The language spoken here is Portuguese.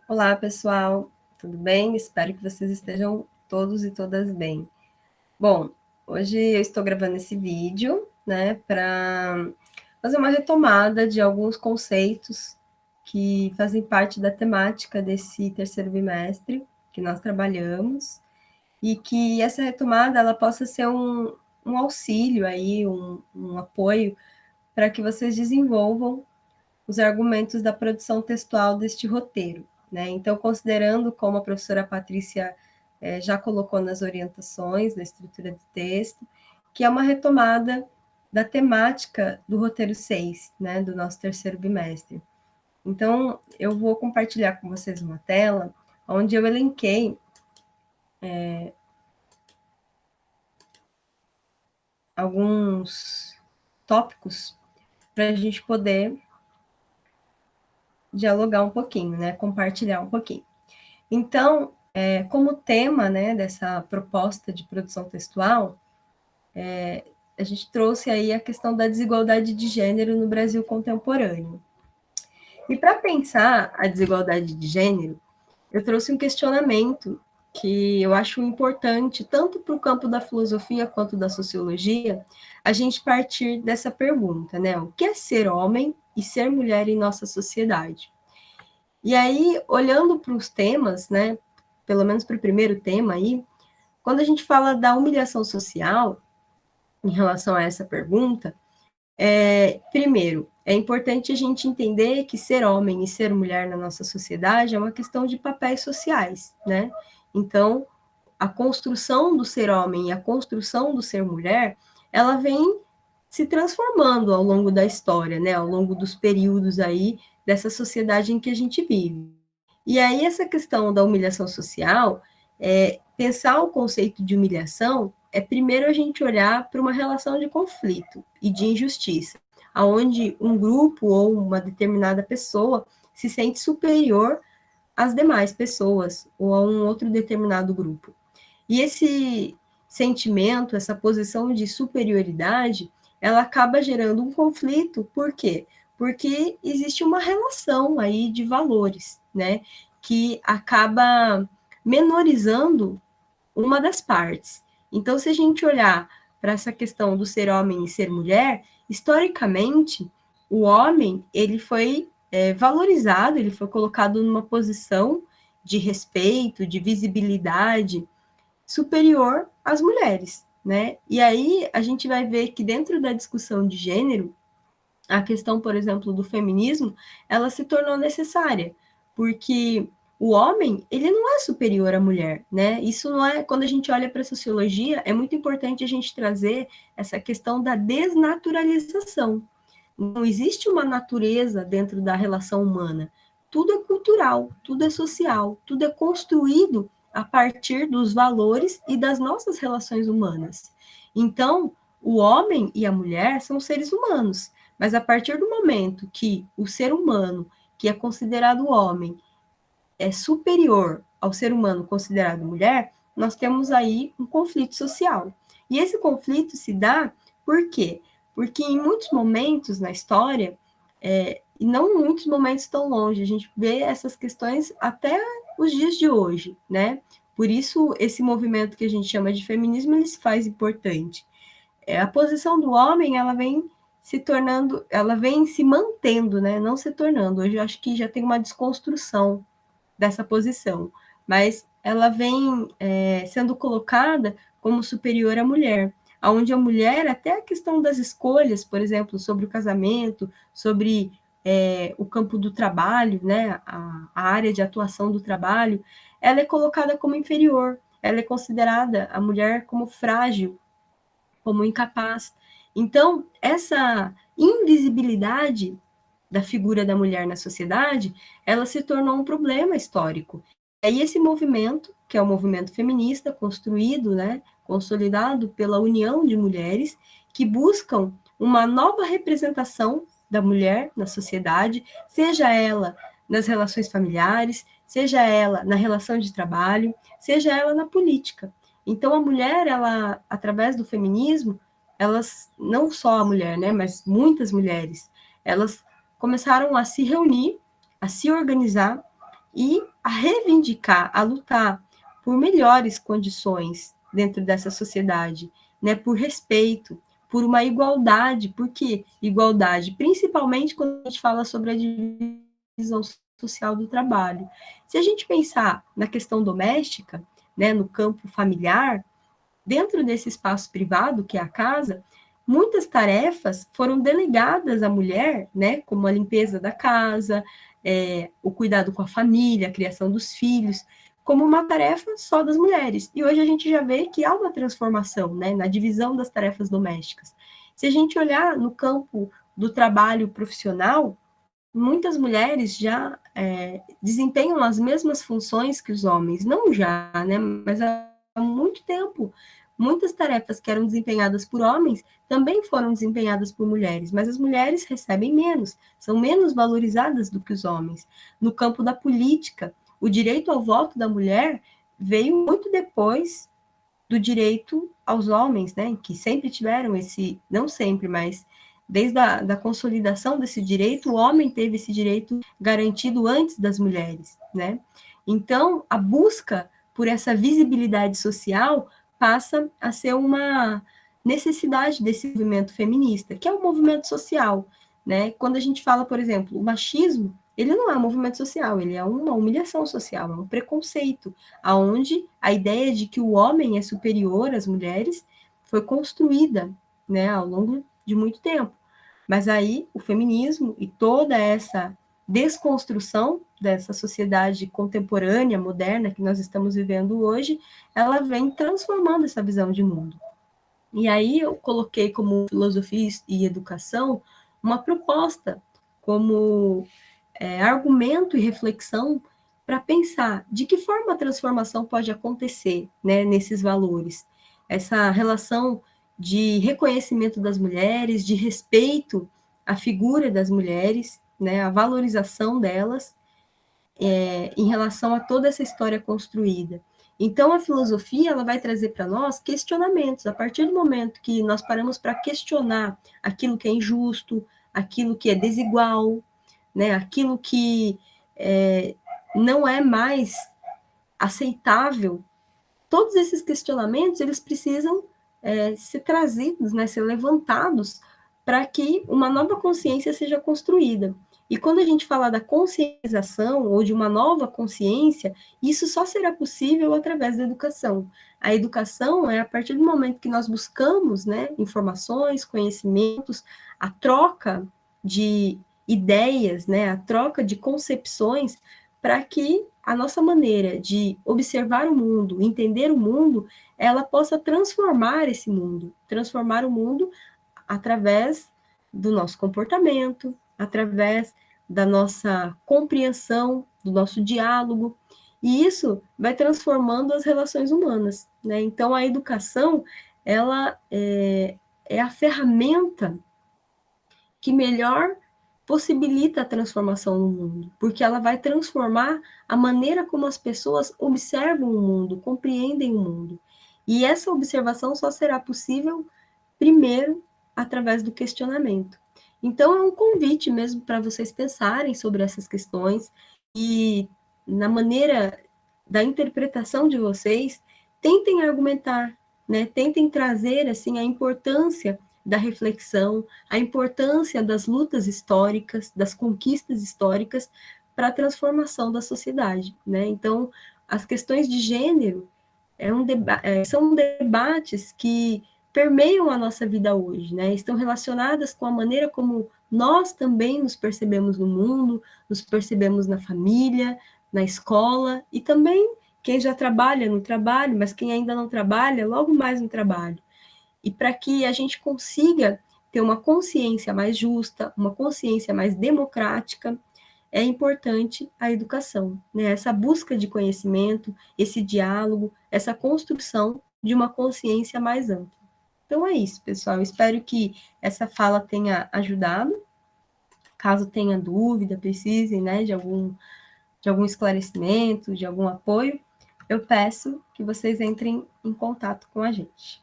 Olá, pessoal, tudo bem? Espero que vocês estejam todos e todas bem. Bom, hoje eu estou gravando esse vídeo, né, para fazer uma retomada de alguns conceitos que fazem parte da temática desse terceiro bimestre que nós trabalhamos e que essa retomada ela possa ser um auxílio aí, um apoio para que vocês desenvolvam os argumentos da produção textual deste roteiro, né? Então, considerando como a professora Patrícia já colocou nas orientações da estrutura do texto, que é uma retomada da temática do roteiro 6, né, do nosso terceiro bimestre. Então, eu vou compartilhar com vocês uma tela onde eu elenquei alguns tópicos para a gente poder dialogar um pouquinho, né, compartilhar um pouquinho. Então, como tema, né, dessa proposta de produção textual, a gente trouxe aí a questão da desigualdade de gênero no Brasil contemporâneo. E para pensar a desigualdade de gênero, eu trouxe um questionamento que eu acho importante, tanto para o campo da filosofia quanto da sociologia, a gente partir dessa pergunta, né? O que é ser homem e ser mulher em nossa sociedade? E aí, olhando para os temas, né, pelo menos para o primeiro tema aí, quando a gente fala da humilhação social, em relação a essa pergunta, primeiro, é importante a gente entender que ser homem e ser mulher na nossa sociedade é uma questão de papéis sociais, né? Então, a construção do ser homem e a construção do ser mulher, ela vem se transformando ao longo da história, né? Ao longo dos períodos aí dessa sociedade em que a gente vive. E aí, essa questão da humilhação social, pensar o conceito de humilhação é primeiro a gente olhar para uma relação de conflito e de injustiça, aonde um grupo ou uma determinada pessoa se sente superior às demais pessoas ou a um outro determinado grupo. E esse sentimento, essa posição de superioridade, ela acaba gerando um conflito, por quê? Porque existe uma relação aí de valores, né, que acaba menorizando uma das partes. Então, se a gente olhar para essa questão do ser homem e ser mulher, historicamente, o homem ele foi valorizado, ele foi colocado numa posição de respeito, de visibilidade superior às mulheres, né? E aí a gente vai ver que dentro da discussão de gênero, a questão, por exemplo, do feminismo, ela se tornou necessária, porque o homem, ele não é superior à mulher, né? Isso não é, quando a gente olha para a sociologia, é muito importante a gente trazer essa questão da desnaturalização. Não existe uma natureza dentro da relação humana. Tudo é cultural, tudo é social, tudo é construído a partir dos valores e das nossas relações humanas. Então, o homem e a mulher são seres humanos, mas a partir do momento que o ser humano, que é considerado homem, é superior ao ser humano considerado mulher, nós temos aí um conflito social. E esse conflito se dá por quê? Porque em muitos momentos na história, e não em muitos momentos tão longe, a gente vê essas questões até os dias de hoje, né? Por isso, esse movimento que a gente chama de feminismo, ele se faz importante. A posição do homem, ela vem se tornando, ela vem se mantendo, né? Não se tornando. Hoje eu acho que já tem uma desconstrução dessa posição, mas ela vem sendo colocada como superior à mulher, onde a mulher, até a questão das escolhas, por exemplo, sobre o casamento, sobre o campo do trabalho, né, a área de atuação do trabalho, ela é colocada como inferior, ela é considerada a mulher como frágil, como incapaz. Então, essa invisibilidade da figura da mulher na sociedade, ela se tornou um problema histórico. E aí esse movimento, que é o movimento feminista, construído, né, consolidado pela união de mulheres, que buscam uma nova representação da mulher na sociedade, seja ela nas relações familiares, seja ela na relação de trabalho, seja ela na política. Então a mulher, ela, através do feminismo, elas, não só a mulher, né, mas muitas mulheres, elas começaram a se reunir, a se organizar e a reivindicar, a lutar por melhores condições dentro dessa sociedade, né, por respeito, por uma igualdade. Por que igualdade? Principalmente quando a gente fala sobre a divisão social do trabalho. Se a gente pensar na questão doméstica, né, no campo familiar, dentro desse espaço privado, que é a casa, muitas tarefas foram delegadas à mulher, né, como a limpeza da casa, o cuidado com a família, a criação dos filhos, como uma tarefa só das mulheres. E hoje a gente já vê que há uma transformação, né, na divisão das tarefas domésticas. Se a gente olhar no campo do trabalho profissional, muitas mulheres já desempenham as mesmas funções que os homens, não já, né, mas há muito tempo. Muitas tarefas que eram desempenhadas por homens também foram desempenhadas por mulheres, mas as mulheres recebem menos, são menos valorizadas do que os homens. No campo da política, o direito ao voto da mulher veio muito depois do direito aos homens, né, que sempre tiveram esse, não sempre, mas desde a da consolidação desse direito, o homem teve esse direito garantido antes das mulheres, né? Então, a busca por essa visibilidade social passa a ser uma necessidade desse movimento feminista, que é um movimento social, né? Quando a gente fala, por exemplo, o machismo, ele não é um movimento social, ele é uma humilhação social, é um preconceito, aonde a ideia de que o homem é superior às mulheres foi construída, né, ao longo de muito tempo. Mas aí o feminismo e toda essa desconstrução dessa sociedade contemporânea, moderna que nós estamos vivendo hoje, ela vem transformando essa visão de mundo. E aí eu coloquei como filosofia e educação uma proposta como argumento e reflexão para pensar de que forma a transformação pode acontecer, né, nesses valores. Essa relação de reconhecimento das mulheres, de respeito à figura das mulheres, né, a valorização delas, em relação a toda essa história construída. Então, a filosofia ela vai trazer para nós questionamentos. A partir do momento que nós paramos para questionar aquilo que é injusto, aquilo que é desigual, né, aquilo que não é mais aceitável, todos esses questionamentos eles precisam ser trazidos, né, ser levantados para que uma nova consciência seja construída. E quando a gente fala da conscientização ou de uma nova consciência, isso só será possível através da educação. A educação é a partir do momento que nós buscamos, né, informações, conhecimentos, a troca de ideias, né, a troca de concepções, para que a nossa maneira de observar o mundo, entender o mundo, ela possa transformar o mundo através do nosso comportamento, através da nossa compreensão, do nosso diálogo, e isso vai transformando as relações humanas, né? Então, a educação, ela é a ferramenta que melhor possibilita a transformação no mundo, porque ela vai transformar a maneira como as pessoas observam o mundo, compreendem o mundo. E essa observação só será possível, primeiro, através do questionamento. Então, é um convite mesmo para vocês pensarem sobre essas questões e, na maneira da interpretação de vocês, tentem argumentar, né? Tentem trazer assim a importância da reflexão, a importância das lutas históricas, das conquistas históricas para a transformação da sociedade, né? Então, as questões de gênero são debates que permeiam a nossa vida hoje, né? Estão relacionadas com a maneira como nós também nos percebemos no mundo, nos percebemos na família, na escola, e também quem já trabalha no trabalho, mas quem ainda não trabalha, logo mais no trabalho. E para que a gente consiga ter uma consciência mais justa, uma consciência mais democrática, é importante a educação, né? Essa busca de conhecimento, esse diálogo, essa construção de uma consciência mais ampla. Então é isso, pessoal. Espero que essa fala tenha ajudado. Caso tenha dúvida, precisem, né, de algum esclarecimento, de algum apoio, eu peço que vocês entrem em contato com a gente.